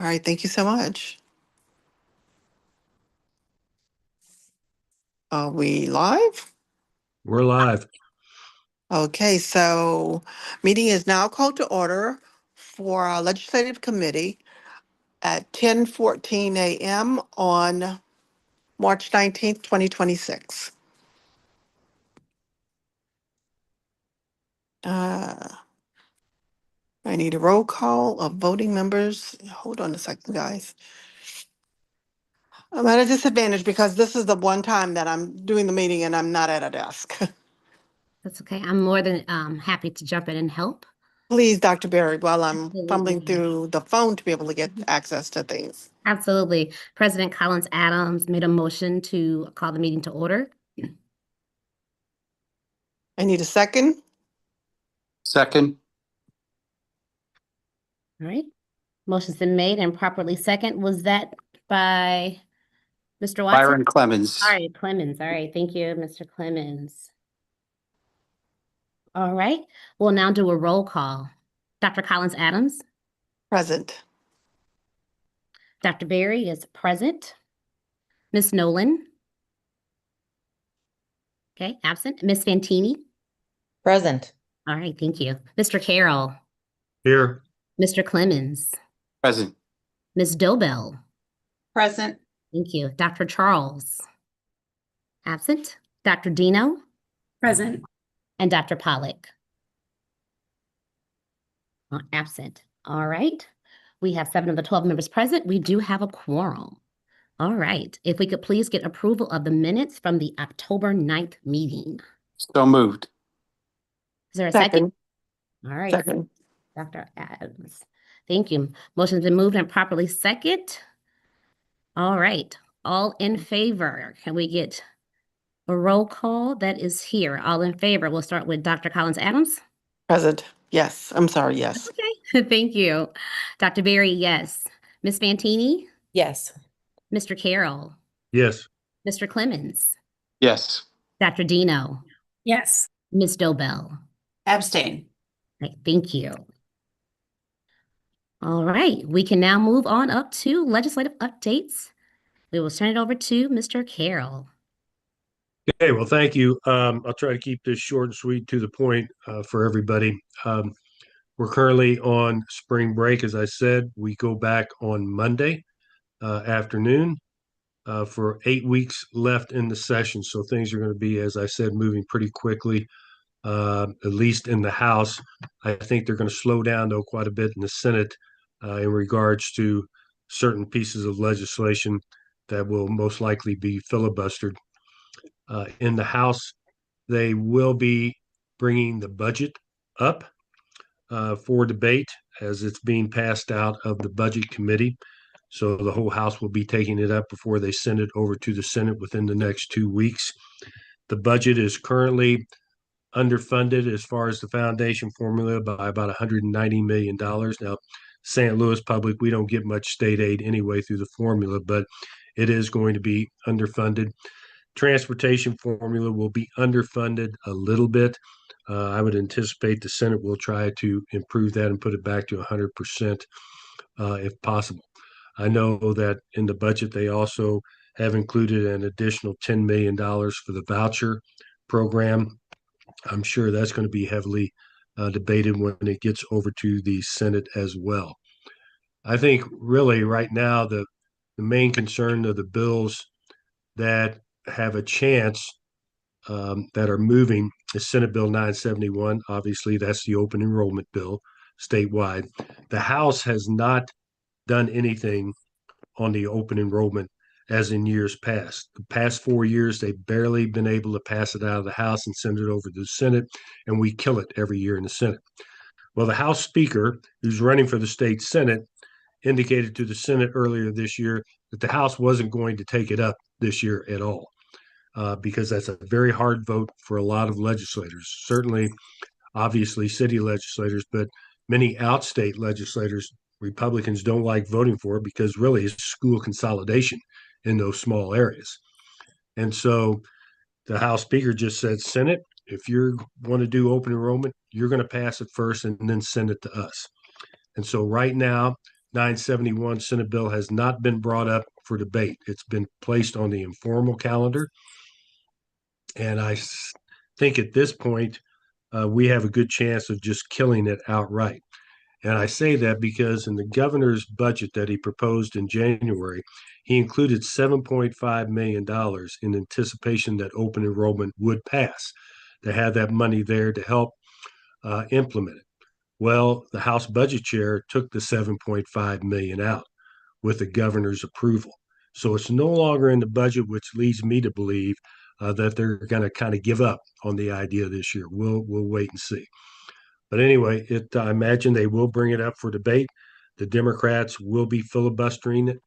All right, thank you so much. Are we live? We're live. Okay, so meeting is now called to order for our Legislative Committee at 10:14 a.m. on March 19th, 2026. I need a roll call of voting members. Hold on a second, guys. I'm at a disadvantage because this is the one time that I'm doing the meeting and I'm not at a desk. That's okay. I'm more than happy to jump in and help. Please, Dr. Berry, while I'm fumbling Absolutely. through the phone to be able to get access to things. Absolutely. President Collins Adams made a motion to call the meeting to order. I need a second. Second. All right. Motion's been made and properly second. Was that by Mr. Watson? Byron Clemens. All right, Clemens. All right. Thank you, Mr. Clemens. All right. We'll now do a roll call. Dr. Collins Adams. Present. Dr. Berry is present. Ms. Nolan. Okay, absent. Ms. Fantini. Present. All right, thank you. Mr. Carroll. Here. Mr. Clemens. Present. Ms. Dobell. Present. Thank you. Dr. Charles. Absent. Dr. Dino. Present. And Dr. Pollock. Absent. All right. We have 7 of the 12 members present. We do have a quorum. All right. If we could please get approval of the minutes from the October 9th meeting. So moved. Is there a second? All right. Second. Dr. Adams. Thank you. Motion's been moved and properly second. All right. All in favor. Can we get a roll call that is here? All in favor. We'll start with Dr. Collins Adams. Present. Yes. I'm sorry. Yes. Okay. Thank you. Dr. Berry, yes. Ms. Fantini? Yes. Mr. Carroll? Yes. Mr. Clemens? Yes. Dr. Dino? Yes. Ms. Dobell? Abstain. Right, thank you. All right, we can now move on up to legislative updates. We will turn it over to Mr. Carroll. Okay, well, thank you. I'll try to keep this short and sweet to the point for everybody. We're currently on spring break, as I said. We go back on Monday afternoon for 8 weeks left in the session. So things are going to be, as I said, moving pretty quickly, at least in the House. I think they're going to slow down, though, quite a bit in the Senate in regards to certain pieces of legislation that will most likely be filibustered. In the House, they will be bringing the budget up for debate as it's being passed out of the Budget Committee. So the whole House will be taking it up before they send it over to the Senate within the next 2 weeks. The budget is currently underfunded as far as the foundation formula by about $190 million. Now, St. Louis Public, we don't get much state aid anyway through the formula, but it is going to be underfunded. Transportation formula will be underfunded a little bit. I would anticipate the Senate will try to improve that and put it back to 100% if possible. I know that in the budget, they also have included an additional $10 million for the voucher program. I'm sure that's going to be heavily debated when it gets over to the Senate as well. I think really right now, the main concern of the bills that have a chance that are moving is Senate Bill 971. Obviously, that's the open enrollment bill statewide. The House has not done anything on the open enrollment as in years past. The past 4 years, they've barely been able to pass it out of the House and send it over to the Senate, and we kill it every year in the Senate. Well, the House Speaker, who's running for the state Senate, indicated to the Senate earlier this year that the House wasn't going to take it up this year at all, because that's a very hard vote for a lot of legislators. Certainly, obviously, city legislators, but many outstate legislators, Republicans don't like voting for it because really it's school consolidation in those small areas. And so the House Speaker just said, Senate, if you want to do open enrollment, you're going to pass it first and then send it to us. And so right now, 971 Senate bill has not been brought up for debate. It's been placed on the informal calendar. And think at this point, we have a good chance of just killing it outright. And I say that because in the governor's budget that he proposed in January, he included $7.5 million in anticipation that open enrollment would pass, to have that money there to help implement it. Well, the House Budget Chair took the $7.5 million out with the governor's approval. So it's no longer in the budget, which leads me to believe that they're going to kind of give up on the idea this year. We'll wait and see. But anyway, I imagine they will bring it up for debate. The Democrats will be filibustering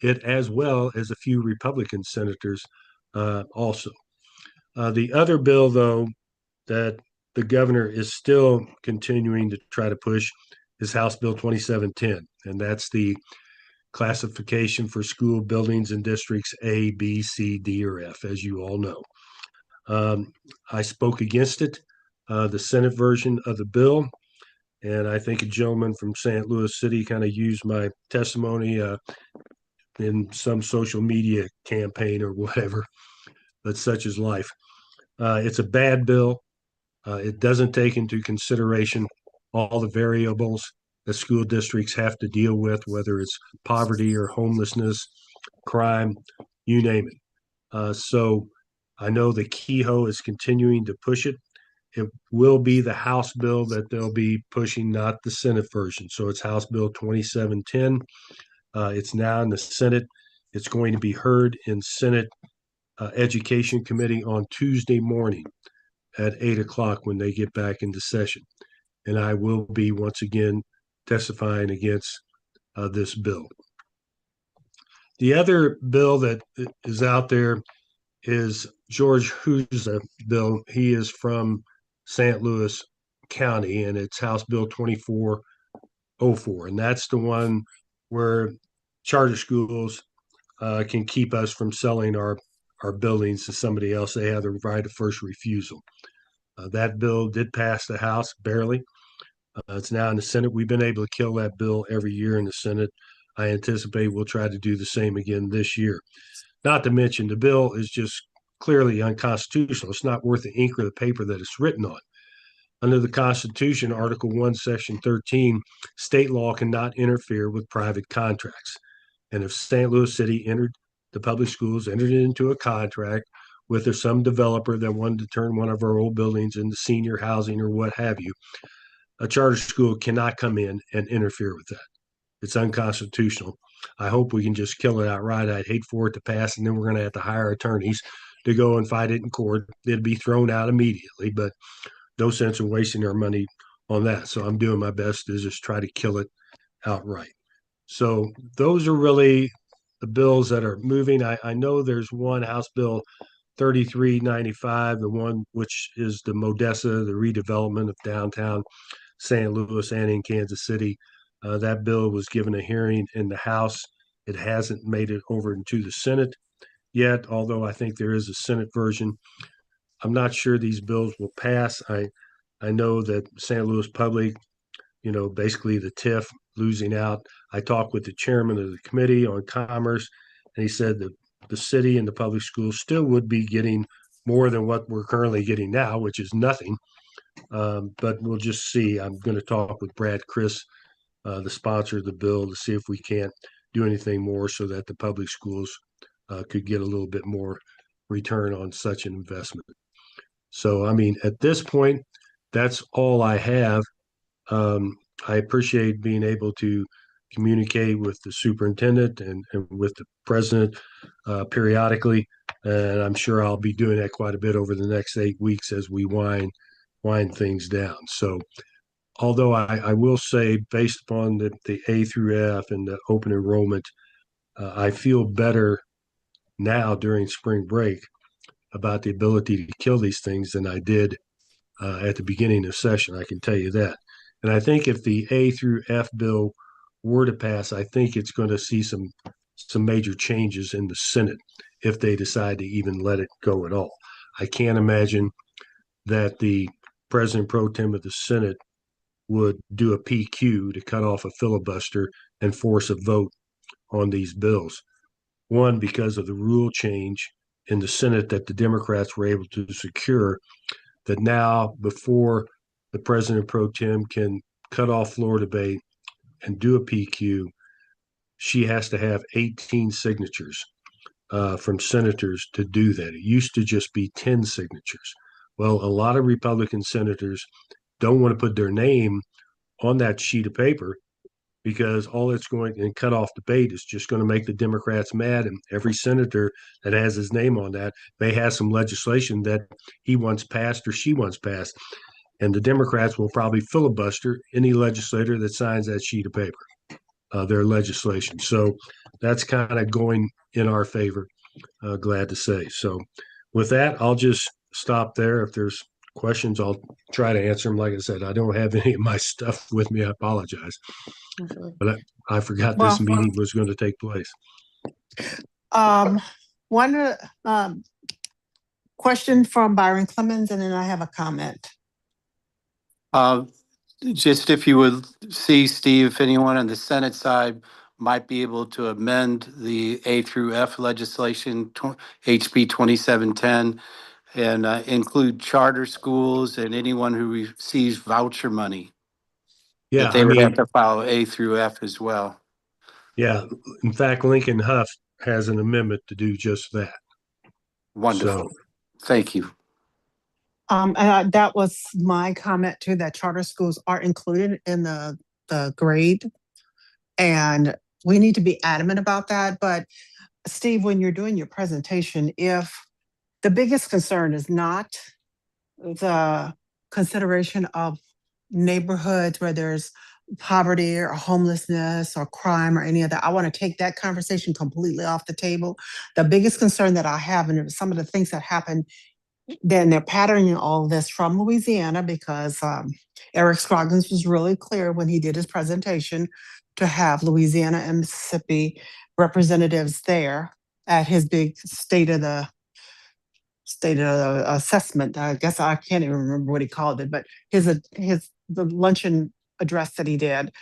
it, as well as a few Republican senators also. The other bill, though, that the governor is still continuing to try to push is House Bill 2710, and that's the classification for school buildings in districts A, B, C, D, or F, as you all know. I spoke against it, the Senate version of the bill, and I think a gentleman from St. Louis City kind of used my testimony in some social media campaign or whatever, but such is life. It's a bad bill. It doesn't take into consideration all the variables that school districts have to deal with, whether it's poverty or homelessness, crime, you name it. So I know the Kehoe is continuing to push it. It will be the House bill that they'll be pushing, not the Senate version. So it's House Bill 2710. It's now in the Senate. It's going to be heard in Senate Education Committee on Tuesday morning at 8 o'clock when they get back into session. And I will be once again testifying against this bill. The other bill that is out there is George Huza bill. He is from St. Louis County, and it's House Bill 2404. And that's the one where charter schools can keep us from selling our buildings to somebody else. They have the right of first refusal. That bill did pass the House barely. It's now in the Senate. We've been able to kill that bill every year in the Senate. I anticipate we'll try to do the same again this year. Not to mention, the bill is just clearly unconstitutional. It's not worth the ink or the paper that it's written on. Under the Constitution, Article 1, Section 13, state law cannot interfere with private contracts. And if St. Louis City the public schools entered into a contract with some developer that wanted to turn one of our old buildings into senior housing or what have you, a charter school cannot come in and interfere with that. It's unconstitutional. I hope we can just kill it outright. I'd hate for it to pass, and then we're going to have to hire attorneys to go and fight it in court. It'd be thrown out immediately, but no sense in wasting our money on that. So I'm doing my best to just try to kill it outright. So those are really the bills that are moving. I know there's one, House Bill 3395, the one which is the Modessa, the redevelopment of downtown St. Louis and in Kansas City. That bill was given a hearing in the House. It hasn't made it over into the Senate yet, although I think there is a Senate version. I'm not sure these bills will pass. I know that St. Louis Public, basically the TIF losing out. I talked with the chairman of the Committee on Commerce, and he said that the city and the public schools still would be getting more than what we're currently getting now, which is nothing. But we'll just see. I'm going to talk with Brad Criss, the sponsor of the bill, to see if we can't do anything more so that the public schools could get a little bit more return on such an investment. So, at this point, that's all I have. I appreciate being able to communicate with the superintendent and with the president periodically. And I'm sure I'll be doing that quite a bit over the next 8 weeks as we wind things down. So although I will say, based upon the A through F and the open enrollment, I feel better now during spring break about the ability to kill these things than I did at the beginning of session. I can tell you that. And I think if the A through F bill were to pass, I think it's going to see some major changes in the Senate if they decide to even let it go at all. I can't imagine that the President Pro Tem of the Senate would do a PQ to cut off a filibuster and force a vote on these bills. One, because of the rule change in the Senate that the Democrats were able to secure, that now before the president pro tem can cut off floor debate and do a PQ, she has to have 18 signatures from senators to do that. It used to just be 10 signatures. Well, a lot of Republican senators don't want to put their name on that sheet of paper because all it's going and cut off debate is just going to make the Democrats mad. And every senator that has his name on that may have some legislation that he wants passed or she wants passed. And the Democrats will probably filibuster any legislator that signs that sheet of paper, their legislation. So that's kind of going in our favor, glad to say. So with that, I'll just stop there. If there's questions, I'll try to answer them. Like I said, I don't have any of my stuff with me. I apologize. Absolutely. But I forgot Well, this meeting was going to take place. One question from Byron Clemens, and then I have a comment. Just if you would see, Steve, if anyone on the Senate side might be able to amend the A through F legislation, HB 2710, and include charter schools and anyone who receives voucher money. Yeah, That they would have to follow A through F as well. Yeah. In fact, Lincoln Huff has an amendment to do just that. Wonderful. So, thank you. That was my comment too, that charter schools are included in the grade. And we need to be adamant about that. But Steve, when you're doing your presentation, if the biggest concern is not the consideration of neighborhoods where there's poverty or homelessness or crime or any of that, I want to take that conversation completely off the table. The biggest concern that I have, and some of the things that happen, then they're patterning all of this from Louisiana because Eric Scroggins was really clear when he did his presentation to have Louisiana and Mississippi representatives there at his big state of the assessment. I guess I can't even remember what he called it, but the luncheon address that he did.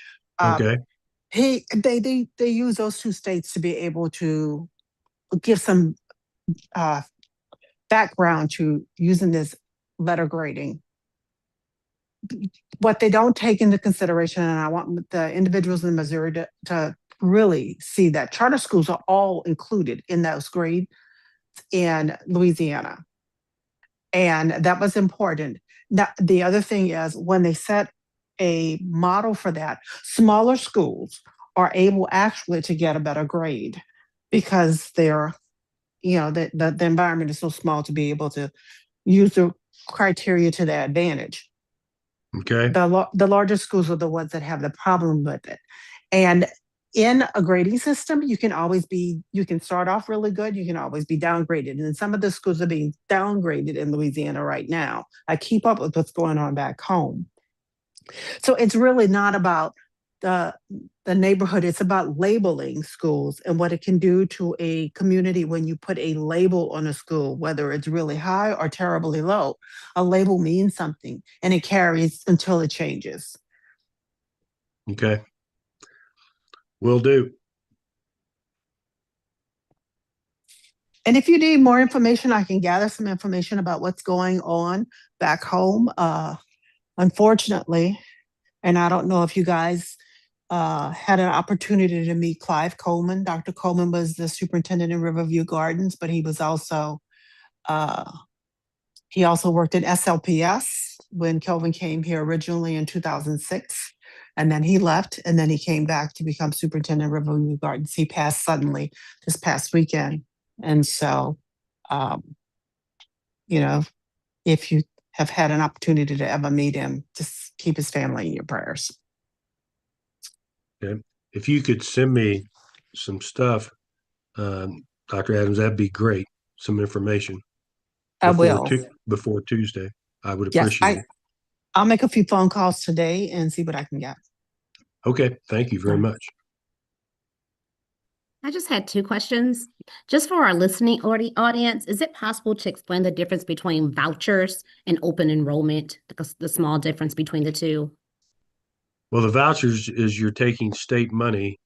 okay. They use those two states to be able to give some background to using this letter grading. What they don't take into consideration, and I want the individuals in Missouri to really see that charter schools are all included in those grades in Louisiana. And that was important. Now, the other thing is when they set a model for that, smaller schools are able actually to get a better grade because they're, the environment is so small to be able to use the criteria to their advantage. Okay. The larger schools are the ones that have the problem with it. And in a grading system, you can start off really good, you can always be downgraded. And some of the schools are being downgraded in Louisiana right now. I keep up with what's going on back home. So it's really not about the neighborhood, it's about labeling schools and what it can do to a community when you put a label on a school, whether it's really high or terribly low. A label means something and it carries until it changes. Okay. Will do. And if you need more information, I can gather some information about what's going on back home. Unfortunately, and I don't know if you guys had an opportunity to meet Clive Coleman. Dr. Coleman was the superintendent in Riverview Gardens, but he was also, he also worked at SLPS when Kelvin came here originally in 2006. And then he left, and then he came back to become superintendent of Riverview Gardens. He passed suddenly this past weekend. And so, if you have had an opportunity to ever meet him, just keep his family in your prayers. Okay. If you could send me some stuff, Dr. Adams, that'd be great. Some information. I will. Before Tuesday. I would Yes, appreciate it. I'll make a few phone calls today and see what I can get. Okay. Thank you very much. I just had two questions. Just for our listening audience, is it possible to explain the difference between vouchers and open enrollment, the small difference between the two? Well, the vouchers is you're taking state money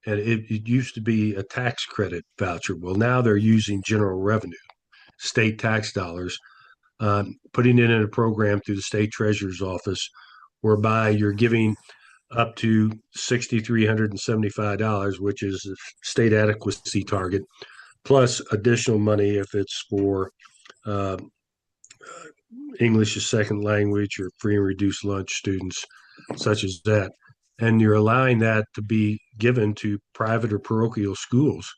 And it used to be a tax credit voucher. Well, now they're using general revenue, state tax dollars, putting it in a program through the state treasurer's office, whereby you're giving up to $6,375, which is the state adequacy target, plus additional money if it's for uh, English as second language or free and reduced lunch students, such as that. And you're allowing that to be given to private or parochial schools,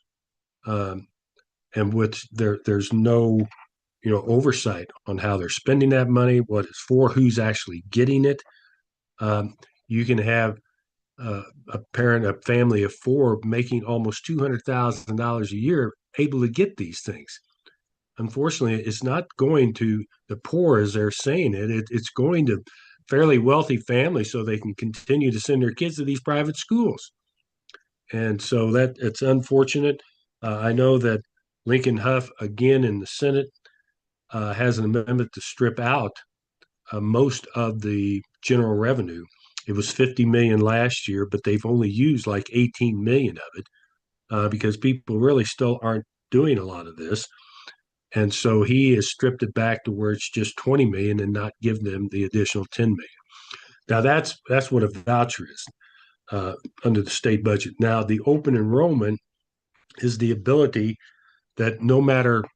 and with there's no oversight on how they're spending that money, what it's for, who's actually getting it. You can have a family of four making almost $200,000 a year able to get these things. Unfortunately, it's not going to the poor as they're saying it's going to fairly wealthy families so they can continue to send their kids to these private schools. And so that it's unfortunate. I know that Lincoln Huff, again in the Senate, has an amendment to strip out most of the general revenue. It was 50 million last year, but they've only used like 18 million of it because people really still aren't doing a lot of this. And so he has stripped it back to where it's just 20 million and not give them the additional 10 million. Now that's what a voucher is under the state budget. Now the open enrollment is the ability that no matter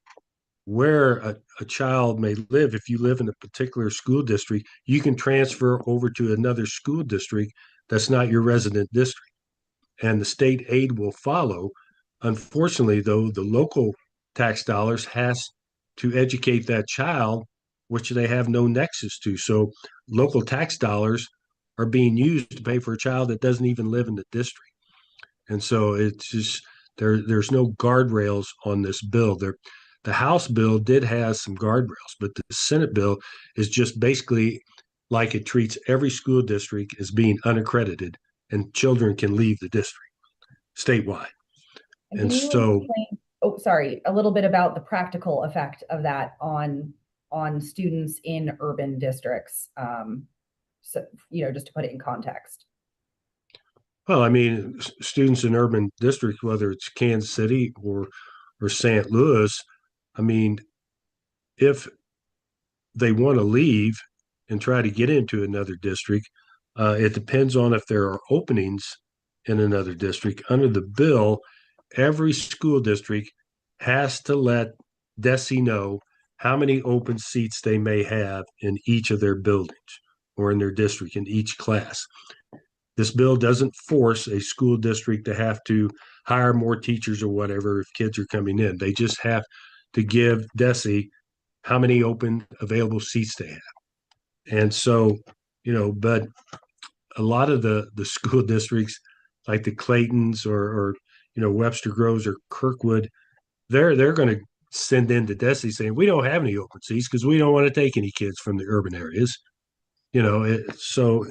where a child may live, if you live in a particular school district, you can transfer over to another school district that's not your resident district. And the state aid will follow. Unfortunately, though, the local tax dollars has to educate that child, which they have no nexus to. So local tax dollars are being used to pay for a child that doesn't even live in the district. And so it's just there's no guardrails on this bill. The House bill did have some guardrails, but the Senate bill is just basically like it treats every school district as being unaccredited and children can leave the district statewide. Can you explain, a little bit about the practical effect of that on students in urban districts? So, just to put it in context. Well, I mean, students in urban districts, whether it's Kansas City or St. Louis, I mean, if they want to leave and try to get into another district, it depends on if there are openings in another district. Under the bill, every school district has to let DESE know how many open seats they may have in each of their buildings or in their district in each class. This bill doesn't force a school district to have to hire more teachers or whatever if kids are coming in. They just have to give DESE how many open available seats they have. And so, but a lot of the school districts like the Claytons or Webster Groves or Kirkwood, they're going to send in to DESE saying, we don't have any open seats because we don't want to take any kids from the urban areas. So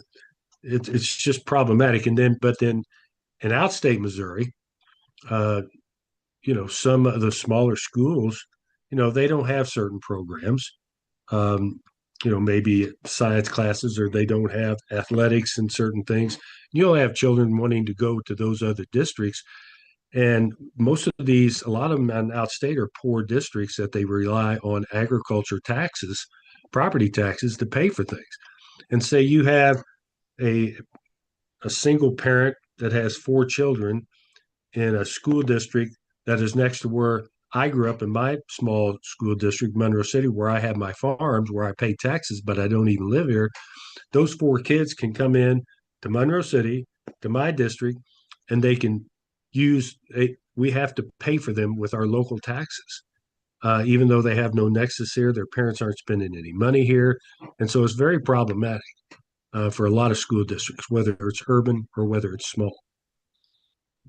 it's just problematic. But then in outstate Missouri, some of the smaller schools, they don't have certain programs, maybe science classes, or they don't have athletics and certain things. You'll have children wanting to go to those other districts. And most of these, a lot of them in outstate are poor districts that they rely on agriculture taxes, property taxes to pay for things. And say you have a single parent that has 4 children in a school district that is next to where I grew up in my small school district, Monroe City, where I have my farms, where I pay taxes, but I don't even live here. Those 4 kids can come in to Monroe City, to my district, and they can we have to pay for them with our local taxes. Even though they have no nexus here, their parents aren't spending any money here. And so it's very problematic for a lot of school districts, whether it's urban or whether it's small.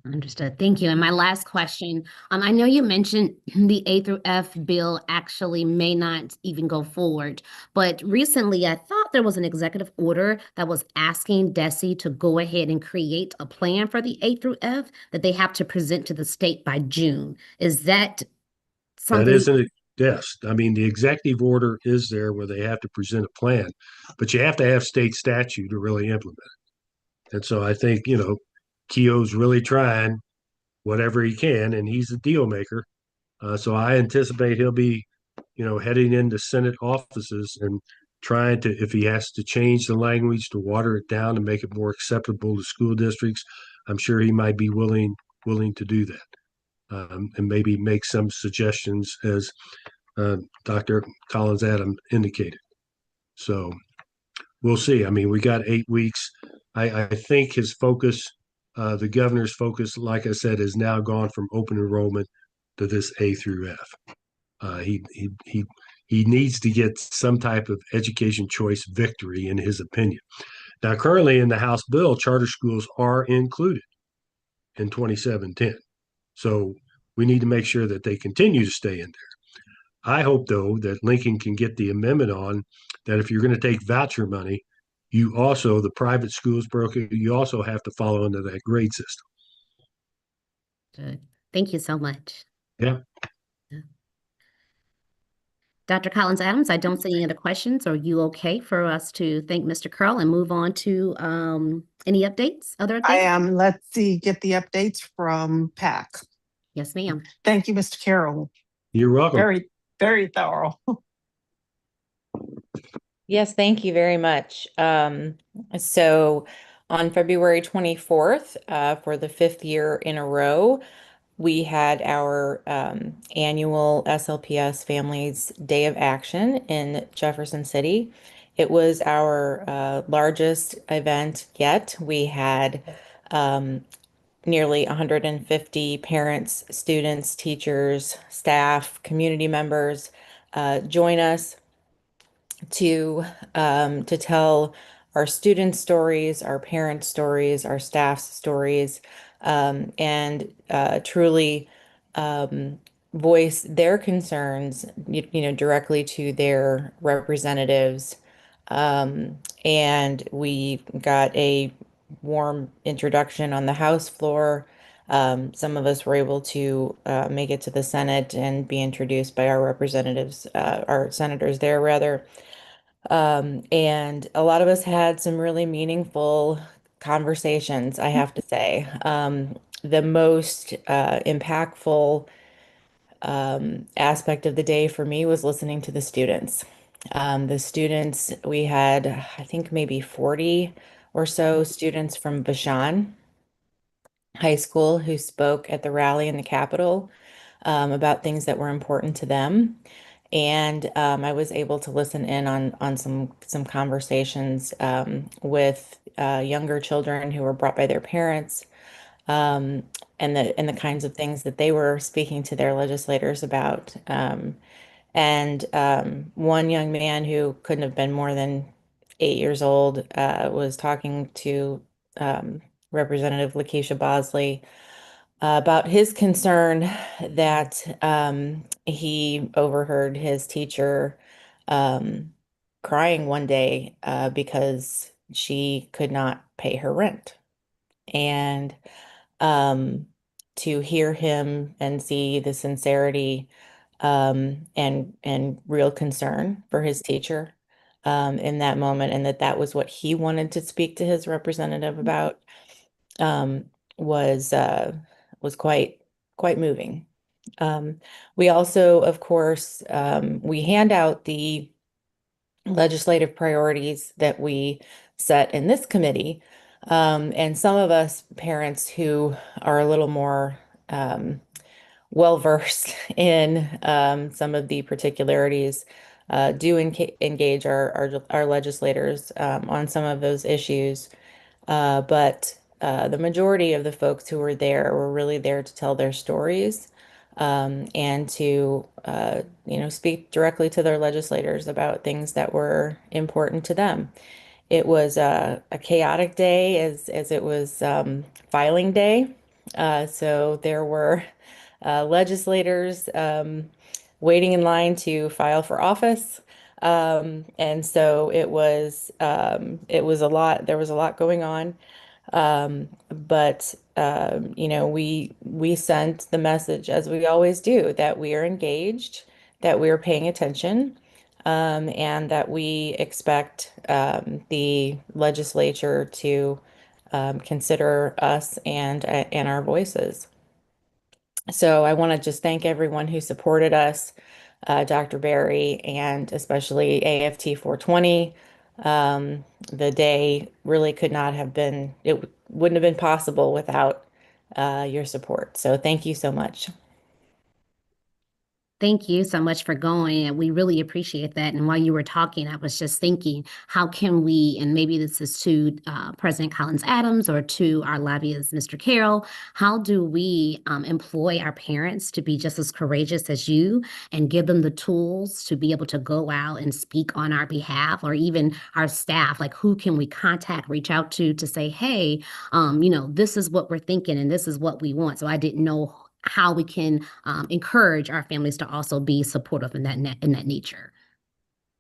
Understood. Thank you. And my last question, I know you mentioned the A through F bill actually may not even go forward, but recently I thought there was an executive order that was asking DESE to go ahead and create a plan for the A through F that they have to present to the state by June. Is that something? That isn't it. Yes. I mean, the executive order is there where they have to present a plan, but you have to have state statute to really implement it. And so I think, Keogh's really trying whatever he can, and he's a deal maker. So I anticipate he'll be, heading into Senate offices and trying to, if he has to change the language to water it down and make it more acceptable to school districts, I'm sure he might be willing to do that, and maybe make some suggestions as Dr. Collins Adam indicated. So we'll see. I mean, we got 8 weeks. I think his focus, the governor's focus, like I said, has now gone from open enrollment to this A through F. He needs to get some type of education choice victory, in his opinion. Now, currently in the House bill, charter schools are included in 2710. So we need to make sure that they continue to stay in there. I hope, though, that Lincoln can get the amendment on that if you're going to take voucher money, you also, the private schools broker, you also have to follow under that grade system. Good. Thank you so much. Yeah. Dr. Collins Adams, I don't see any other questions. Are you okay for us to thank Mr. Curl and move on to any updates? Other updates? I am. Let's see, get the updates from PAC. Yes, ma'am. Thank you, Mr. Carroll. You're welcome. Very, very thorough. Yes, thank you very much. So on February 24th, for the 5th year in a row, we had our annual SLPS Families Day of Action in Jefferson City. It was our largest event yet. We had nearly 150 parents, students, teachers, staff, community members join us to tell our students' stories, our parents' stories, our staff's stories, and truly voice their concerns, directly to their representatives. And we got a warm introduction on the House floor. Some of us were able to make it to the Senate and be introduced by our representatives, our senators there, rather. And a lot of us had some really meaningful conversations, I have to say. The most impactful aspect of the day for me was listening to the students. We had, I think, maybe 40 or so students from Bashan High School who spoke at the rally in the Capitol about things that were important to them. And I was able to listen in on some conversations with younger children who were brought by their parents, and the kinds of things that they were speaking to their legislators about. And one young man who couldn't have been more than 8 years old was talking to Representative Lakeisha Bosley about his concern that he overheard his teacher crying one day because she could not pay her rent. And to hear him and see the sincerity and real concern for his teacher in that moment, and that was what he wanted to speak to his representative about, was quite moving. We also, of course, we hand out the legislative priorities that we set in this committee. And some of us parents who are a little more well-versed in some of the particularities do engage our legislators on some of those issues. But the majority of the folks who were there were really there to tell their stories, and to speak directly to their legislators about things that were important to them. It was a chaotic day as it was filing day. So there were legislators waiting in line to file for office. And so it was a lot. There was a lot going on. But we sent the message, as we always do, that we are engaged, that we are paying attention, and that we expect the legislature to consider us and our voices. So I want to just thank everyone who supported us, Dr. Barry, and especially AFT 420. The day really could not have been, it wouldn't have been possible without your support. So thank you so much. Thank you so much for going, and we really appreciate that. And while you were talking, I was just thinking, how can we, and maybe this is to President Collins Adams or to our lobbyist, Mr. Carroll, how do we employ our parents to be just as courageous as you and give them the tools to be able to go out and speak on our behalf, or even our staff? Like, who can we contact, reach out to say, hey, this is what we're thinking and this is what we want. So I didn't know how we can encourage our families to also be supportive in that nature.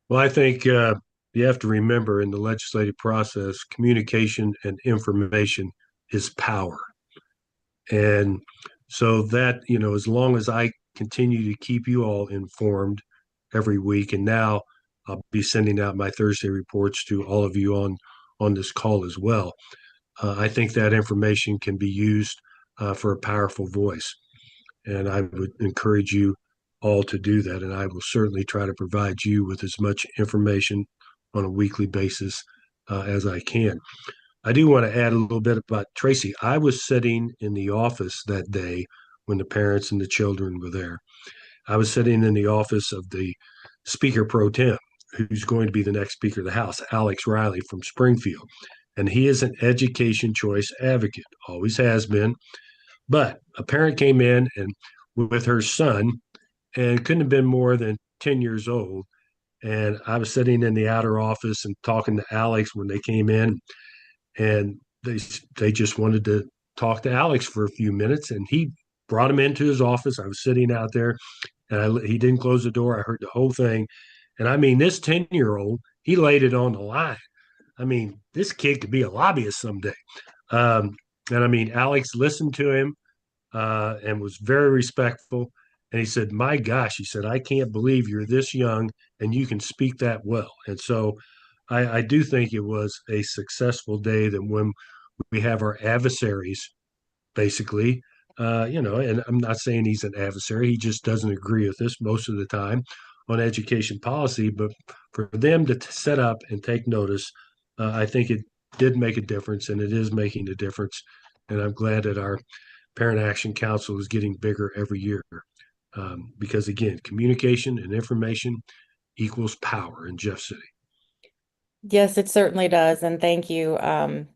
Well, I think you have to remember in the legislative process, communication and information is power. And so that, as long as I continue to keep you all informed every week, and now I'll be sending out my Thursday reports to all of you on this call as well. I think that information can be used for a powerful voice. And I would encourage you all to do that. And I will certainly try to provide you with as much information on a weekly basis as I can. I do want to add a little bit about Tracy. I was sitting in the office that day when the parents and the children were there. I was sitting in the office of the Speaker Pro Tem, who's going to be the next Speaker of the House, Alex Riley from Springfield. And he is an education choice advocate, always has been. But a parent came in and with her son and couldn't have been more than 10 years old. And I was sitting in the outer office and talking to Alex when they came in, and they just wanted to talk to Alex for a few minutes, and he brought him into his office. I was sitting out there, and he didn't close the door. I heard the whole thing. And I mean, this 10-year-old, he laid it on the line. I mean, this kid could be a lobbyist someday. And I mean, Alex listened to him and was very respectful. And he said, "My gosh," he said, "I can't believe you're this young and you can speak that well." And so I do think it was a successful day that when we have our adversaries, basically, and I'm not saying he's an adversary, he just doesn't agree with us most of the time on education policy. But for them to set up and take notice, I think it did make a difference, and it is making a difference. And I'm glad that our Parent Action Council is getting bigger every year. Because again, communication and information equals power in Jeff City. Yes, it certainly does, and thank you.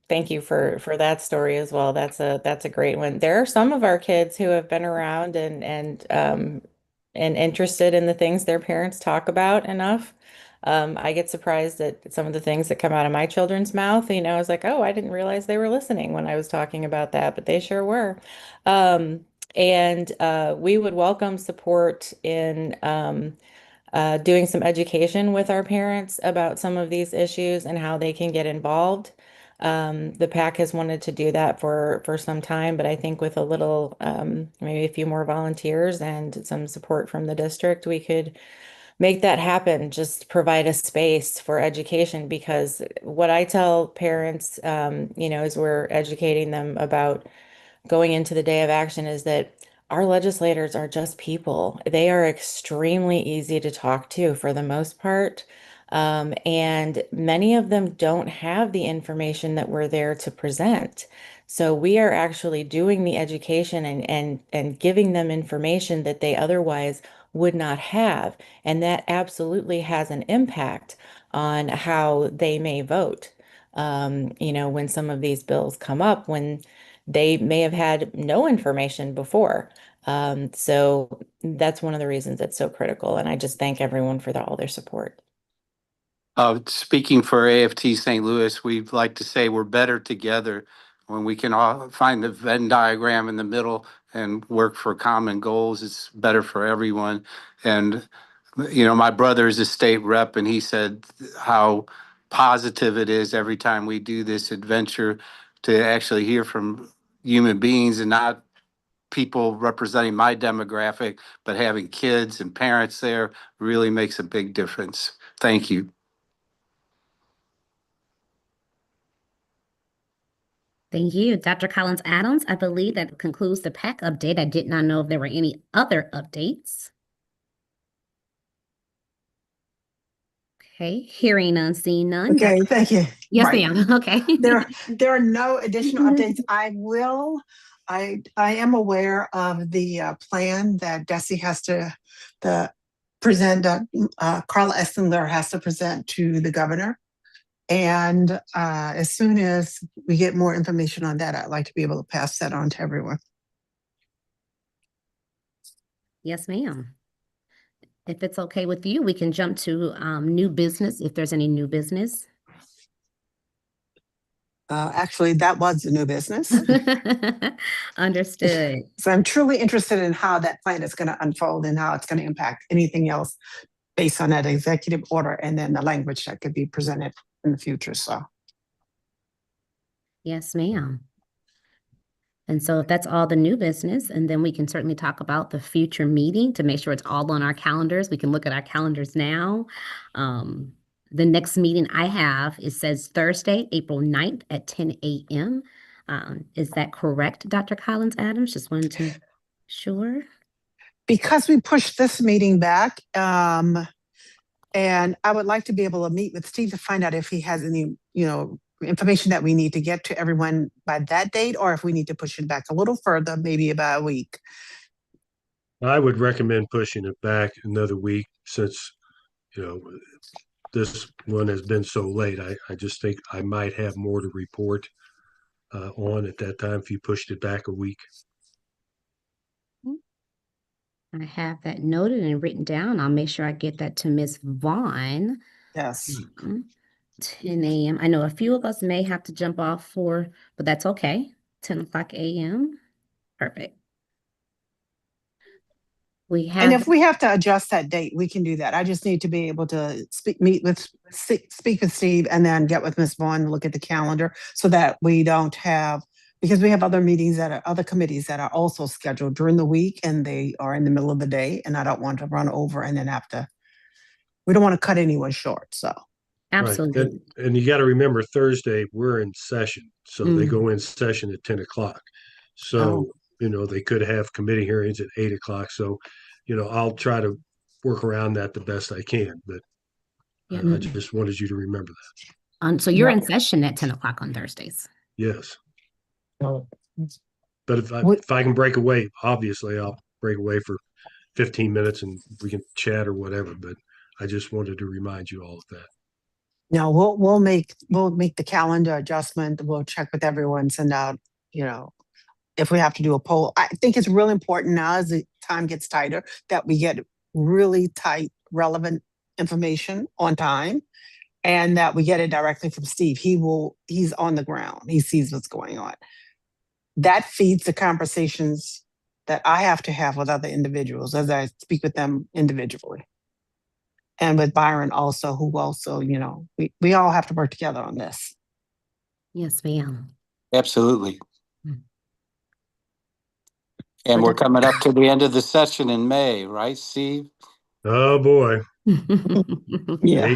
Thank you for that story as well. That's a great one. There are some of our kids who have been around and interested in the things their parents talk about enough. I get surprised at some of the things that come out of my children's mouth. I was like, oh, I didn't realize they were listening when I was talking about that, but they sure were. And we would welcome support in doing some education with our parents about some of these issues and how they can get involved. The PAC has wanted to do that for some time, but I think with a little, maybe a few more volunteers and some support from the district, we could make that happen. Just provide a space for education, because what I tell parents, as we're educating them about going into the day of action, is that our legislators are just people. They are extremely easy to talk to for the most part. And many of them don't have the information that we're there to present. So we are actually doing the education and giving them information that they otherwise would not have. And that absolutely has an impact on how they may vote. When some of these bills come up, when they may have had no information before. So that's one of the reasons it's so critical. And I just thank everyone for all their support. Speaking for AFT St. Louis, we'd like to say we're better together when we can all find the Venn diagram in the middle and work for common goals. It's better for everyone. And, my brother is a state rep, and he said how positive it is every time we do this adventure to actually hear from human beings and not people representing my demographic, but having kids and parents there really makes a big difference. Thank you. Thank you, Dr. Collins Adams. I believe that concludes the PAC update. I did not know if there were any other updates. Okay, hearing none, seeing none. Okay, thank you. Yes, Right. ma'am. Okay. There are no additional updates. I am aware of the plan that Desi has to present, Carla Essendler has to present to the governor. And as soon as we get more information on that, I'd like to be able to pass that on to everyone. Yes, ma'am. If it's okay with you, we can jump to new business, if there's any new business. Actually, that was the new business. Understood. So I'm truly interested in how that plan is going to unfold and how it's going to impact anything else based on that executive order and then the language that could be presented in the future. So, Yes, ma'am. And so if that's all the new business, and then we can certainly talk about the future meeting to make sure it's all on our calendars. We can look at our calendars now. The next meeting I have, it says Thursday, April 9th at 10 a.m. Is that correct, Dr. Collins Adams? Just wanted to sure. because we pushed this meeting back, and I would like to be able to meet with Steve to find out if he has any, information that we need to get to everyone by that date, or if we need to push it back a little further, maybe about a week. I would recommend pushing it back another week since, this one has been so late. I just think I might have more to report on at that time if you pushed it back a week. I have that noted and written down. I'll make sure I get that to Ms. Vaughn. Yes. 10 a.m. I know a few of us may have to jump off but that's okay. 10 o'clock a.m. Perfect. We And have, if we have to adjust that date, we can do that. I just need to be able to speak with Steve and then get with Ms. Vaughn, look at the calendar so that we don't have, because we have other meetings other committees that are also scheduled during the week and they are in the middle of the day and I don't want to run over and then we don't want to cut anyone short, so. absolutely. Right. And you got to remember Thursday, we're in session. So they go in session at 10 o'clock. So, they could have committee hearings at 8 o'clock. So, I'll try to work around that the best I can, but I just wanted you to remember that. So you're in session at 10 o'clock on Thursdays. Yes. Oh. But if I can break away, obviously I'll break away for 15 minutes and we can chat or whatever. But I just wanted to remind you all of that. No, we'll make the calendar adjustment. We'll check with everyone, send out, if we have to do a poll. I think it's really important now as the time gets tighter that we get really tight, relevant information on time and that we get it directly from Steve. He's on the ground. He sees what's going on. That feeds the conversations that I have to have with other individuals as I speak with them individually. And with Byron also, who also, we all have to work together on this. Yes, ma'am. Absolutely. Mm. And we're coming up to the end of the session in May, right, Steve? Oh boy. Yeah.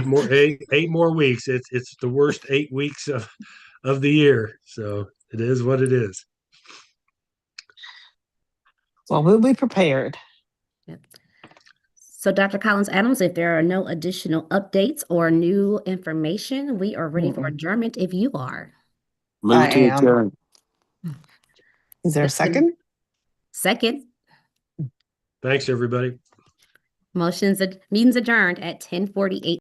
8 more weeks. It's the worst 8 weeks of the year. So it is what it is. Well, we'll be prepared. Yep. So Dr. Collins Adams, if there are no additional updates or new information, we are ready for adjournment if you are. Move to adjourn. Is there a second? Second. Thanks, everybody. Meetings adjourned at 10:48.